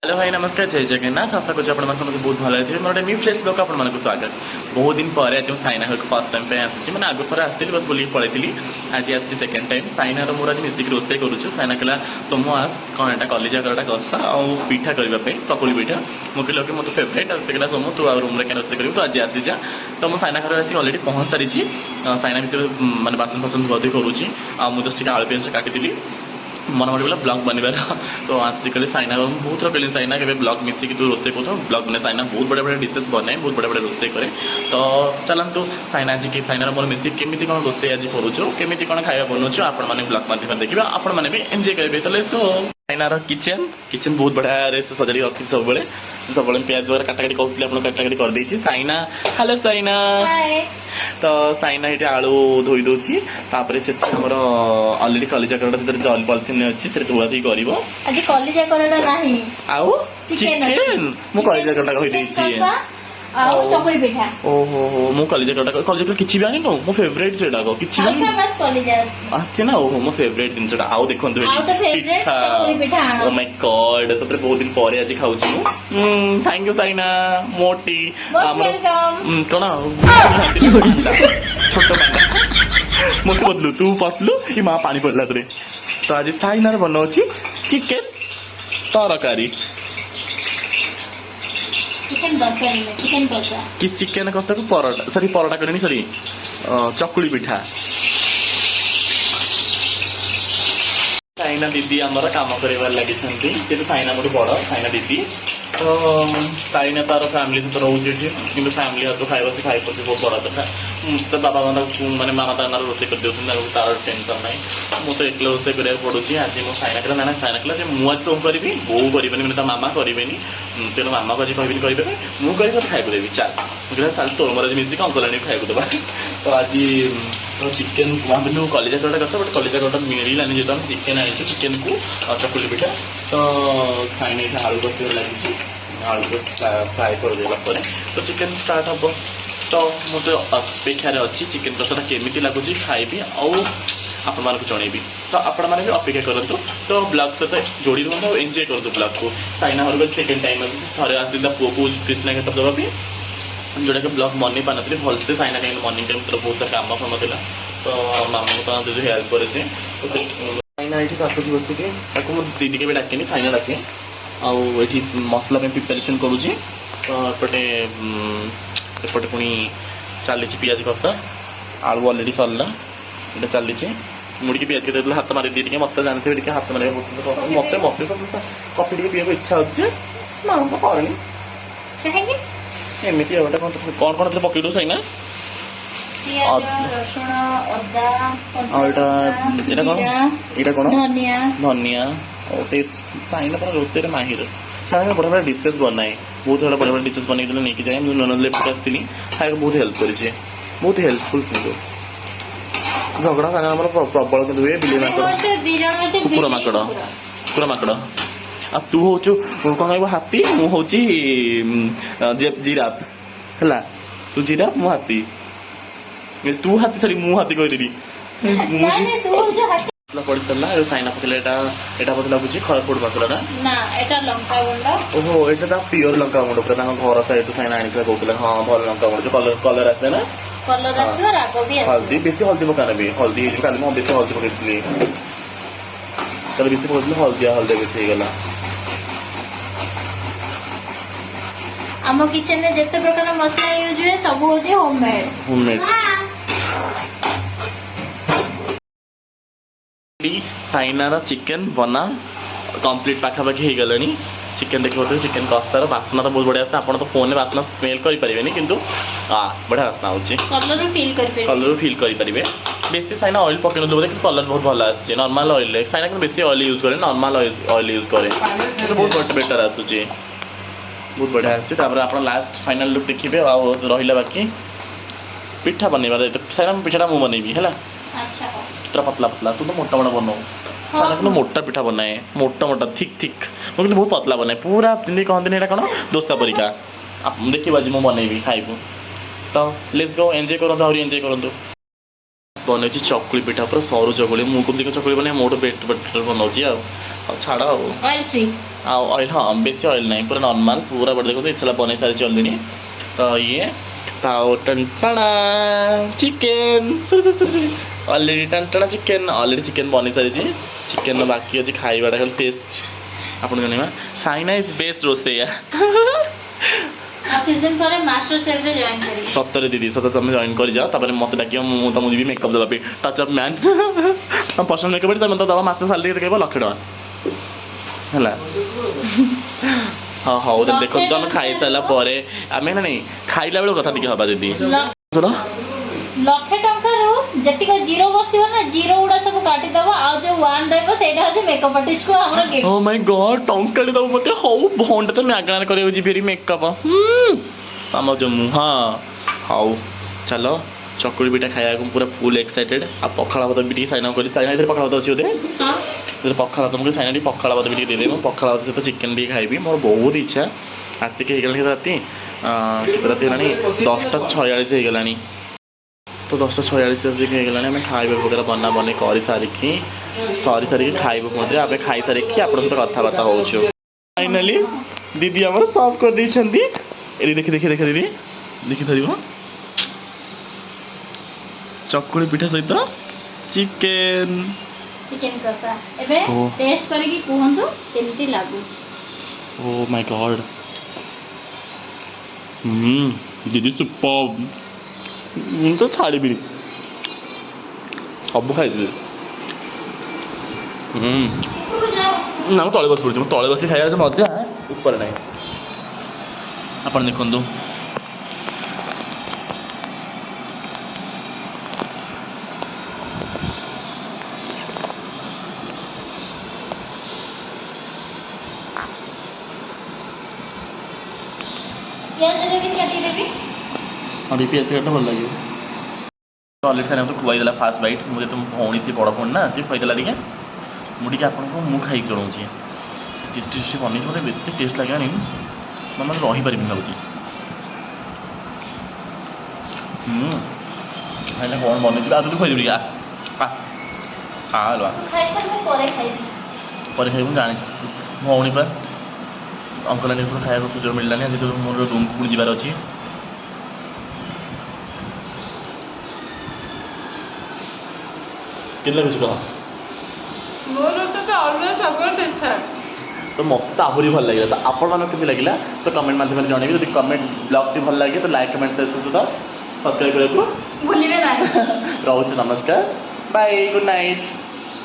Hello भाई नमस्कार जय जगन्नाथ आशा कर समस्त बहुत भल है मोटे न्यू फ्रेश ब्लॉग आप स्वागत बहुत दिन पर आज साइना घर को फर्स्ट टाइम पे आसी मैंने आग थर आसती बस बुल पड़े आज आसी सेकेंड टाइम साइनार मोर आज मिसिक रोसे करुच्छू साइना कहला सोमु आस कौन एटा कलिजा करटा कषा आउ पिठा करने चकुली पिठा मुझे कहल कि मत फेवरेट आज कहला सोमु तू रूम में रोसे कर आज आसी जा तो मुझे साइना घर आसी अलरेडी पहुँच सारी साइना विषय मैंने बासन फासन धुआधुई करुच्ची मुझे जस्ट आलू पेज काटी मन मन गला ब्लॉग बनवार तो आज कल साइना बहुत थर कहली साइना के ब्लॉग मिसिक तू रोसे कर ब्लॉग बने साइना बहुत बड़े बड़े डिशेस बनाए बहुत बड़े बड़े रोसे करे तो चलतु साइना आज कि साइनार मोर मिसिक केमी कौन रोसे आज करुचु केमी कौन खाया बनाऊँ आपण मैंने ब्लॉग माध्यम देखिए आपण मैंने भी एंजॉय करेंगे तो लेट्स गो साइनार किचन किचन बहुत बढ़िया रे सजाड़ी रखी सब प्याज वगैरह काटाकाटी कहते आप काटाकाटी कर देती साइना हेलो साइना तो साइना ये आलू धोई दूसरी आमर अलरेडी कलिजा करोटा जल पलिथिन अच्छी से धुआधुई चिकेन मु कलिजा करोटा कही चकुली पिठा ओहो मु कलिजा करोटा कलिजा किसी भी आनी नो मो फेवरेट सेटा को किसी भी आसी ना ओहो मो फेवरेट जिनसटा आउ देखंतु ओ माय गॉड सतरे बहुत दिन पर आज खाउची मु थैंक यू साइना मोटी कोना छोटो मोटे बदलू तू पतलू ये माँ पानी पड़ला तोरे तो आज साइनार बनाउची चिकेन तरकारी कि चिकेन कषा को परोटा सॉरी परोटा करनी सॉरी चकुली पिठा साइना दीदी आमर काम कर लगी साइना मोटे बड़ साइना दीदी तो साइना तार फैमिली सहित रोचे कि फैमिली हाथ खाଇବା से खाई पड़े बहुत बड़ा कथा तो बाबा मैंने मामा तार रोसे कर दे तार टेंशन ना मुझे एक रोसे करा पड़ूँ आज मुझे साइना कहला ना साइना कहला मुझे सब करी बो कर मामा करे तेणु मामा को आज कह करेंगे मुझे खाई देवी चाल मुझे चल तोर मोर मिसिक अंकल आने खाई देवा तो आज तो चिकेन भाविलु कलिजा करोटा कथा बट कलिजा करोटा मिलानी जो चिकेन आई चिकेन को चकुली पिठा तो साइना ये आलू कषि लगी आलू को फ्राए करदेला तो चिकेन स्टार्ट हम तो मुझे अपेक्षार अच्छी चिकेन कषाटा केमी लगुच खाइबी आपण मानक जनइबी तो आपण मैंने भी अपेक्षा करूँ तो ब्लॉग सहित जोड़ी रुहतु और एंजॉय करूँ ब्लॉग को साइना घर सेकेंड टाइम थे आसला पुओ को कृष्णा खेत देवाई जोटा कि ब्लॉग मन पान भलसे साइना कहीं मर्निंग टाइम तो बहुत काम फाम था तो मामा को हेल्प करे साइना ये काटुच बसिकी दीदी के डाके साइना डाके आठी मसला प्रिपेरेसन करुच्ची तो एपटे एपटे पुणी चली पियाज कषा आलू अलरेडी सरला ये चली मुड़ी पियाज के हाथ मारी दी मत जानते हैं हाथ मारे मत मत कफी टे पीवा इच्छा अच्छे ना करनी एमती कौन कौन पकड़ सही ना धनिया साइना पर रोसे माहिर साइना बड़ा बड़ा डिशेस बनाए बहुत बड़ा बड़ा डिशेस बन नहीं जाए मुझे ननद लेफ्ट आसती खाए बहुत हेल्प कर बहुत हेल्पफुल झगड़ा साइना प्रबल कि कुकुर माकड़ कुकुर माकड़ आ तू हूँ कौन कह हाथी मुझे जिराफ है तू जिराफ मु हाथी तू हाथी सॉरी मु हाथी कहदेवी पड़ सारा साइना पकड़ा यहाँ बोलते लगुच खरपुर मसला ओहो ये प्योर लंका गुंड पूरा घर साइड साइना आनी कहते हाँ भल लंका गुंड कलर कलर आसे ना हल्दी बेसी हल्दी पकाना भी हल्दी कल मैं बेसी हल्दी पकड़ी कल बेसी पकड़ी हल्दिया हल्दी बेसी गला आम किचन में जिते प्रकार मसला यूज हुए सब होजे होममेड साइनार चिकेन बना कंप्लीट पाखापाखि हो गलानी चिकेन देखिए चिकेन कषार बास्ना तो बहुत बढ़िया आसे आप तो फोन में बास्ना स्मेल करें कि बढ़िया बास्ना हो कलर फिल करेंगे बेसी साइना ऑयल पकड़ बोलते कलर बहुत भल आसे नॉर्मल ऑयल साइना कि बेसी ऑयल यूज करे नॉर्मल ऑयल यूज करे बहुत बेटर आसूँ बहुत बढ़िया आसे आप लास्ट फाइनल लुक देखिए रहा बाकी पिठा बनवा साइना पिठाटा मुझे बनइबी है पूरा पतला पतला तू तो मोटा मोटा बनाओ साइना मोटा पिठा बनाए मोटा मोटा थिक थिक मुझे बहुत पतला बनाए पूरा जमी कहते हैं कौन दोसा परिका देखिए आज मुझे बनइबी खाइबू तो लेट्स गो एंजॉय करूँ आहरी एंजॉय करूँ बनाऊँ चकुली पिठा पूरा सरू चकुली मुझे चकुली बना मोट बेटर बेटर बनाऊँ ଆଉ ଛାଡ଼ ଆଉ ଅଏଲ୍ ଫ୍ରି। ଆଉ ଅଏଲ୍ ହଁ ବେଶୀ ଅଏଲ୍ ନାହିଁ ପୁରା ନର୍ମାଲ୍ ପୁରା ବଡ଼ ଦେଖନ୍ତୁ ଏସଲା ବନେଇ ସାରିଛି ଅଲରେଡ଼ି ତ ଇଏ ଆଉ ଟଣ୍ଟଣା ଚିକେନ୍ ଅଲରେଡ଼ି ଟଣ୍ଟଣା ଚିକେନ୍ ଅଲରେଡ଼ି ଚିକେନ୍ ବନେଇ ସାରିଛି ଚିକେନ୍ର ବାକି ଅଛି ଖାଇବାଟା ଖାଲି ଟେଷ୍ଟ ଆପଣ ଜାଣିବା ସାଇନା ଇଜ୍ ବେଷ୍ଟ ରୋଷେଇଆ ଆଉ କିଛି ଦିନ ପରେ ମାଷ୍ଟର ସେଫ୍ରେ ଜଏନ୍ କରିବି। ସତରେ ଦିଦି ସତ ତମେ ଜଏନ୍ କରିଯାଅ ତାପରେ ମୋତେ ଡାକିବ ମୁଁ ତମକୁ ଯିବି ମେକଅପ୍ ଦେବା ପାଇଁ ଟଚ୍ ଅପ୍ ମ୍ୟାନ୍ ତମ ପର୍ସନାଲ୍ ମେକଅପ୍ ତମେ ତ ଦେବ ମାସ ସାଲାରୀ କେତେ କହିବ 1,00,000 ଟଙ୍କା ହେଲା ହଁ ହଉ ତାହେଲେ ଦେଖନ୍ତୁ ଆମେ ଖାଇସାରିଲା ପରେ ଆମେ ନା ନାଇଁ ଖାଇଲା ବେଳକୁ କଥା ଟିକେ ହେବା ଦିଦି ଲକ୍ଷେ ଟଙ୍କାରୁ ଯେତିକ ଜିରୋ ବସିଥିବ ନା ଜିରୋ ଗୁଡା ସବୁ କାଟିଦବ ଆଉ ଯୋଉ 1 ରହିବ ସେଇଟା ହଉଛି ମେକଅପ୍ ଆର୍ଟିଷ୍ଟକୁ ଆମର ଗିଫ୍ଟ। ଓ ମାଇ ଗଡ୍ ଟଙ୍କାଟେ ଦବ ମୋତେ ହଉ ଭଉଣୀଟା ତ ମାଗଣାରେ କରିବାକୁ ଯିବି ହେରି ମେକଅପ୍ ଆମ ଯୋଉ ମୁହଁ ହଉ ଚାଲ ଚକୁଳି ପିଠା ଖାଇବାକୁ ପୁରା ଫୁଲ୍ ଏକ୍ସାଇଟେଡ୍ ଆଉ ପଖାଳ ଭାତ ବି ଟିକେ ସାଇନା କରି ସାଇନା ଭିତରେ ପଖାଳ ଭାତ ଅଛି ବୋଧେ ସେଥିରେ ପଖାଳ ଭାତ ମୁଁ ସାଇନା ଟିକେ ପଖାଳ ଭାତ ବି ଟିକେ ଦେଇଦେବି ମୁଁ ପଖାଳ ଭାତ ସହିତ ଚିକେନ୍ ଟିକେ ଖାଇବି ମୋର ବହୁତ ଇଚ୍ଛା ଆସିକି ହେଇଗଲାଣି ରାତି କେତେ ରାତି ହେଲାଣି 10:46 ହେଇଗଲାଣି ତ 10:46 ଆସିକି ହେଇଗଲାଣି ଆମେ ଖାଇବା ବଗେରା ବନେଇ କରିସାରିକି ଖାଇବୁ ମଧ୍ୟ ଆମେ ଖାଇସାରିକି ଆପଣଙ୍କ ସହିତ କଥାବାର୍ତ୍ତା ହେଉଛୁ ଫାଇନାଲି ଦିଦି ଆମର ସର୍ଭ କରିଦେଇଛନ୍ତି ଏଠି ଦିଦି ଦେଖିପାରିବ ଚକୁଳି ପିଠା ସହିତ ଚିକେନ୍ କଷା ଏବେ ଟେଷ୍ଟ କରିକି କୁହନ୍ତୁ କେମିତି ଲାଗୁଛି। ଓ ମାଇ ଗଡ୍ ଦିଦି ସୁପର୍ ମୁଁ ତ ଛାଡ଼ିବିନି ସବୁ ଖାଇଦେବି ନା ମୁଁ ତଳେ ବସି ପଡ଼ୁଛି ମୁଁ ତଳେ ବସି ଖାଇବା ମଜା ଉପରେ ନାହିଁ ଆପଣ ଦେଖନ୍ତୁ ପିଆଜ କିଛି କାଟିଦେବି ହଁ ଟିକେ ପିଆଜ କାଟିଲେ ଭଲ ଲାଗିବ ଅଲରେଡ଼ି ସାର୍ ମୋତେ ଖୁଆଇଦେଲା ଫାଷ୍ଟ ବାଇଟ୍ ମୁଁ ଯେତେ ମୋ ଭଉଣୀ ସେ ବଡ଼ ଭଉଣୀ ନା ଟିକେ ଖୁଆଇଦେଲା ଟିକେ ମୁଁ ଟିକେ ଆପଣଙ୍କୁ ମୁଁ ଖାଇକି ଜଣାଉଛି ଟେଷ୍ଟି ବନେଇଛି ମୋତେ ଏତେ ଟେଷ୍ଟ ଲାଗିଲାଣି ମାନେ ରହିପାରିବିନି ଲାଗୁଛି ଖାଇଲେ କ'ଣ ବନେଇଥିବି ଆଉ ଟିକେ ଖୁଆଇଦେବି ଟିକେ ପରେ ଖାଇବି ମୁଁ ଜାଣିଛି ଭଉଣୀ ପା ଅଙ୍କଲ ଆଣ୍ଟି ସବୁ ଖାଇବାକୁ ସୁଯୋଗ ମିଳିଲାନି ଆଜି ମୋର ରୁମ୍କୁ ପୁଣି ଯିବାର ଅଛି କେତେ ଲାଗୁଛି କହ ମୋ ରୋଷେଇ ତ ଅଲୱେଜ୍ ସବୁବେଳେ ଠିକ୍ଠାକ୍ ତ ମୋତେ ତ ଆହୁରି ଭଲ ଲାଗିଲା ତ ଆପଣମାନଙ୍କୁ କେମିତି ଲାଗିଲା ତ କମେଣ୍ଟ ମାଧ୍ୟମରେ ଜଣାଇବି ଯଦି କମେଣ୍ଟ ବ୍ଲଗ୍ଟି ଭଲ ଲାଗେ ତ ଲାଇକ୍ କମେଣ୍ଟ ସହିତ ସବସ୍କ୍ରାଇବ୍ କରିବାକୁ ଭୁଲିବେ ନାହିଁ ରହୁଛି ନମସ୍କାର ବାଏ ଗୁଡ୍ ନାଇଟ୍